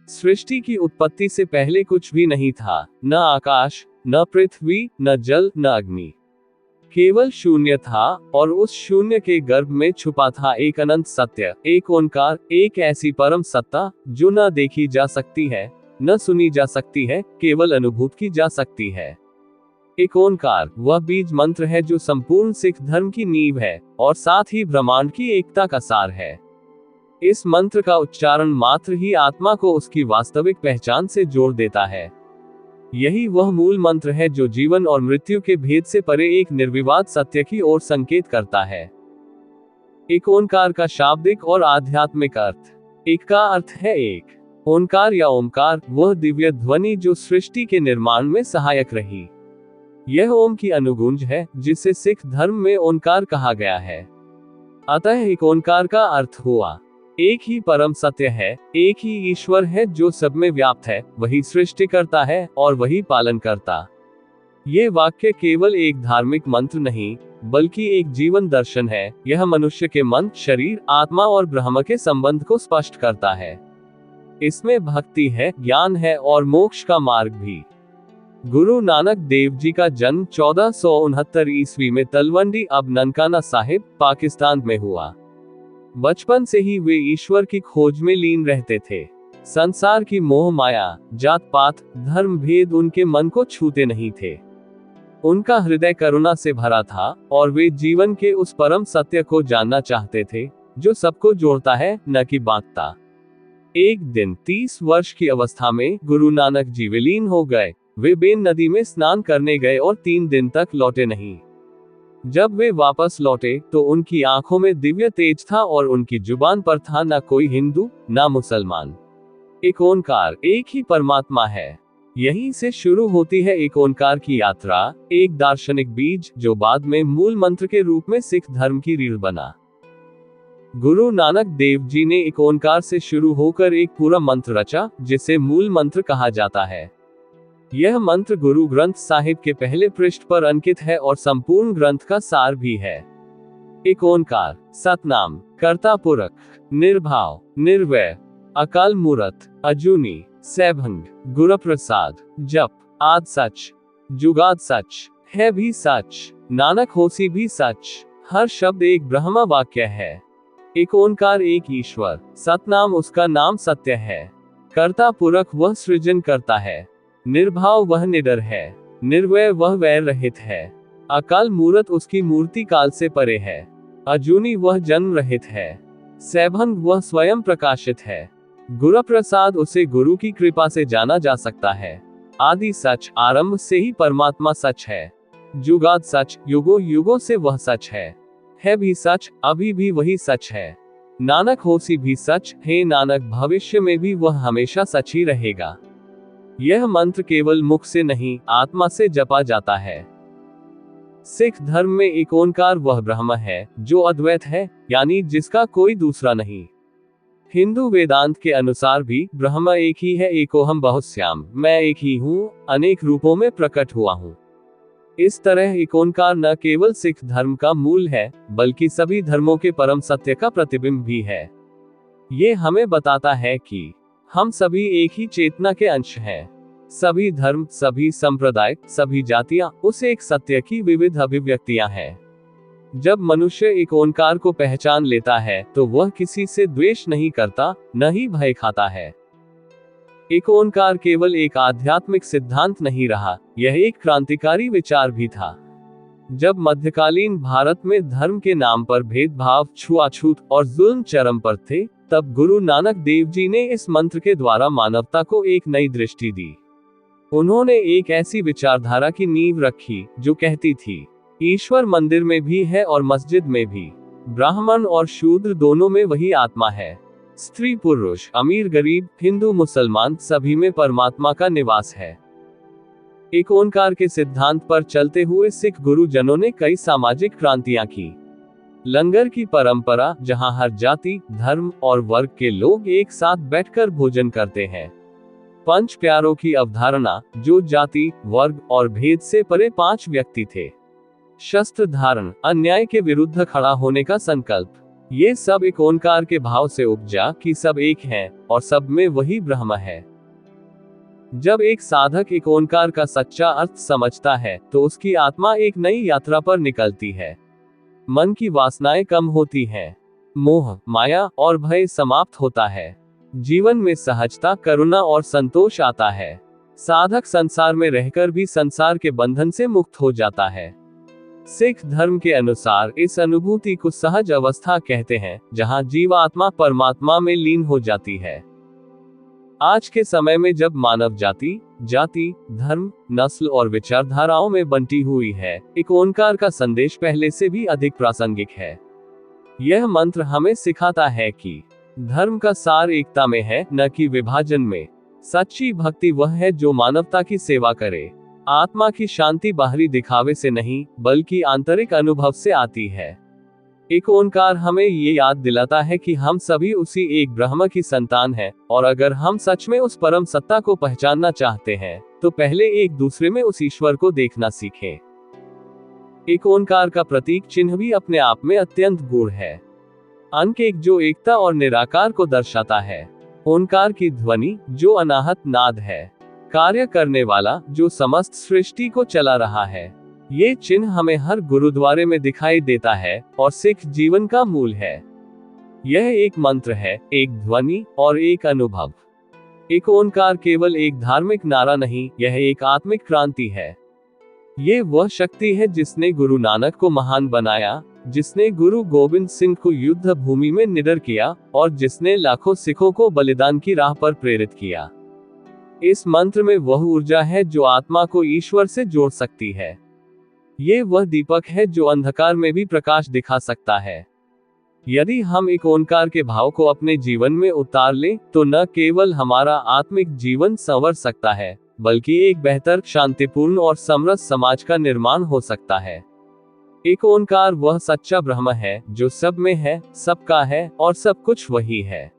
सृष्टि की उत्पत्ति से पहले कुछ भी नहीं था, न आकाश, न पृथ्वी, न जल, न अग्नि। केवल शून्य था, और उस शून्य के गर्भ में छुपा था एक अनंत सत्य, एक ओंकार, एक ऐसी परम सत्ता जो न देखी जा सकती है, न सुनी जा सकती है, केवल अनुभूत की जा सकती है। एक ओंकार वह बीज मंत्र है जो संपूर्ण सिख धर्म की नींव है, और साथ ही ब्रह्मांड की एकता का सार है। इस मंत्र का उच्चारण मात्र ही आत्मा को उसकी वास्तविक पहचान से जोड़ देता है। यही वह मूल मंत्र है जो जीवन और मृत्यु के भेद से परे एक निर्विवाद सत्य की ओर संकेत करता है। एक ओंकार का शाब्दिक और आध्यात्मिक अर्थ। एक का अर्थ है एक। ओंकार या ओमकार वह दिव्य ध्वनि जो सृष्टि के निर्माण में सहायक रही। यह ओम की अनुगूंज है, जिसे सिख धर्म में ओंकार कहा गया है। अतः एक ओंकार का अर्थ हुआ एक ही परम सत्य है, एक ही ईश्वर है जो सब में व्याप्त है, वही सृष्टि करता है और वही पालन करता। ये वाक्य केवल एक धार्मिक मंत्र नहीं, बल्कि एक जीवन दर्शन है। यह मनुष्य के मन, शरीर, आत्मा और ब्रह्म के संबंध को स्पष्ट करता है। इसमें भक्ति है, ज्ञान है और मोक्ष का मार्ग भी। गुरु नानक देव जी का जन्म 1469 ईस्वी में तलवंडी, अब ननकाना साहिब, पाकिस्तान में हुआ। बचपन से ही वे ईश्वर की खोज में लीन रहते थे। संसार की मोह माया, जात पात, धर्म भेद उनके मन को छूते नहीं थे। उनका हृदय करुणा से भरा था, और वे जीवन के उस परम सत्य को जानना चाहते थे जो सबको जोड़ता है, न कि बांटता। एक दिन 30 वर्ष की अवस्था में गुरु नानक जी विलीन हो गए। वे बेन नदी में स्नान करने गए और 3 दिन तक लौटे नहीं। जब वे वापस लौटे तो उनकी आंखों में दिव्य तेज था और उनकी जुबान पर था न कोई हिंदू, न मुसलमान। एक ओंकार, एक ही परमात्मा है। यहीं से शुरू होती है एक ओंकार की यात्रा, एक दार्शनिक बीज जो बाद में मूल मंत्र के रूप में सिख धर्म की रीढ़ बना। गुरु नानक देव जी ने एक ओंकार से शुरू होकर एक पूरा मंत्र रचा, जिसे मूल मंत्र कहा जाता है। यह मंत्र गुरु ग्रंथ साहिब के पहले पृष्ठ पर अंकित है और संपूर्ण ग्रंथ का सार भी है। एक ओंकार, सतनाम, कर्ता पुरख, निर्भाव, निर्वैर, अकाल मूरत, अजूनी, सैभंग, गुरप्रसाद, जप, आद सच, जुगाद सच, है भी सच, नानक होसी भी सच। हर शब्द एक ब्रह्म वाक्य है। एक ओंकार एक ईश्वर, सतनाम उसका नाम सत्य है, कर्ता पुरख वह सृजन करता है, निर्भाव वह निडर है, निर्वैर वह वैर रहित है, अकाल मूरत उसकी मूर्ति काल से परे है, अजूनी वह जन्म रहित है, सैभंग वह स्वयं प्रकाशित है, गुरप्रसाद उसे गुरु की कृपा से जाना जा सकता है, आदि सच आरंभ से ही परमात्मा सच है, जुगाद सच युगों युगों से वह सच है भी सच, अभी भी वही सच है, नानक होसी भी सच, हे नानक भविष्य में भी वह हमेशा सच ही रहेगा। यह मंत्र केवल मुख से नहीं, आत्मा से जपा जाता है। सिख धर्म में एक ओंकार वह ब्रह्म है जो अद्वैत है, यानी जिसका कोई दूसरा नहीं। हिंदू वेदांत के अनुसार भी ब्रह्म एक ही है, एकोहम बहुश्याम, मैं एक ही हूँ, अनेक रूपों में प्रकट हुआ हूँ। इस तरह एक ओंकार न केवल सिख धर्म का मूल है, बल्कि सभी धर्मों के परम सत्य का प्रतिबिंब भी है। ये हमें बताता है कि हम सभी एक ही चेतना के अंश हैं। सभी धर्म, सभी संप्रदाय, सभी जातियां उस एक सत्य की विविध अभिव्यक्तियां हैं। जब मनुष्य एक ओंकार को पहचान लेता है तो वह किसी से द्वेष नहीं करता, न ही भय खाता है। एक ओंकार केवल एक आध्यात्मिक सिद्धांत नहीं रहा, यह एक क्रांतिकारी विचार भी था। जब मध्यकालीन भारत में धर्म के नाम पर भेदभाव, छुआछूत और जुल्म चरम पर थे, तब गुरु नानक देव जी ने इस मंत्र के द्वारा मानवता को एक नई दृष्टि दी। उन्होंने एक ऐसी विचारधारा की नींव रखी जो कहती थी, ईश्वर मंदिर में भी है और मस्जिद में भी, ब्राह्मण और शूद्र दोनों में वही आत्मा है, स्त्री पुरुष, अमीर गरीब, हिंदू मुसलमान, सभी में परमात्मा का निवास है। एक ओंकार के सिद्धांत पर चलते हुए सिख गुरुजनों ने कई सामाजिक क्रांतियां की। लंगर की परंपरा, जहां हर जाति, धर्म और वर्ग के लोग एक साथ बैठकर भोजन करते हैं। पंच प्यारों की अवधारणा, जो जाति, वर्ग और भेद से परे 5 व्यक्ति थे। शस्त्र धारण, अन्याय के विरुद्ध खड़ा होने का संकल्प, ये सब एक ओंकार के भाव से उपजा कि सब एक हैं और सब में वही ब्रह्म है। जब एक साधक एक ओंकार का सच्चा अर्थ समझता है तो उसकी आत्मा एक नई यात्रा पर निकलती है। मन की वासनाएं कम होती हैं, मोह, माया और भय समाप्त होता है। जीवन में सहजता, करुणा और संतोष आता है। साधक संसार में रहकर भी संसार के बंधन से मुक्त हो जाता है। सिख धर्म के अनुसार इस अनुभूति को सहज अवस्था कहते हैं, जहां जीवात्मा परमात्मा में लीन हो जाती है। आज के समय में जब मानव जाति, धर्म, नस्ल और विचारधाराओं में बंटी हुई है, एक ओंकार का संदेश पहले से भी अधिक प्रासंगिक है। यह मंत्र हमें सिखाता है कि धर्म का सार एकता में है, न कि विभाजन में। सच्ची भक्ति वह है जो मानवता की सेवा करे। आत्मा की शांति बाहरी दिखावे से नहीं, बल्कि आंतरिक अनुभव से आती है। एक ओंकार हमें ये याद दिलाता है कि हम सभी उसी एक ब्रह्म की संतान हैं, और अगर हम सच में उस परम सत्ता को पहचानना चाहते हैं, तो पहले एक दूसरे में उस ईश्वर को देखना सीखें। एक ओंकार का प्रतीक चिन्ह भी अपने आप में अत्यंत गूढ़ है। अंक एक, जो एकता और निराकार को दर्शाता है। ओंकार की ध्वनि, जो अनाहत नाद है, कार्य करने वाला, जो समस्त सृष्टि को चला रहा है। ये चिन्ह हमें हर गुरुद्वारे में दिखाई देता है और सिख जीवन का मूल है। यह एक मंत्र है, एक ध्वनि और एक अनुभव। एक ओंकार केवल एक धार्मिक नारा नहीं, यह एक आत्मिक क्रांति है। ये वह शक्ति है जिसने गुरु नानक को महान बनाया, जिसने गुरु गोविंद सिंह को युद्ध भूमि में निडर किया, और जिसने लाखों सिखों को बलिदान की राह पर प्रेरित किया। इस मंत्र में वह ऊर्जा है जो आत्मा को ईश्वर से जोड़ सकती है। ये वह दीपक है जो अंधकार में भी प्रकाश दिखा सकता है। यदि हम एक ओंकार के भाव को अपने जीवन में उतार लें, तो न केवल हमारा आत्मिक जीवन संवर सकता है, बल्कि एक बेहतर, शांतिपूर्ण और समृद्ध समाज का निर्माण हो सकता है। एक ओंकार वह सच्चा ब्रह्म है जो सब में है, सबका है और सब कुछ वही है।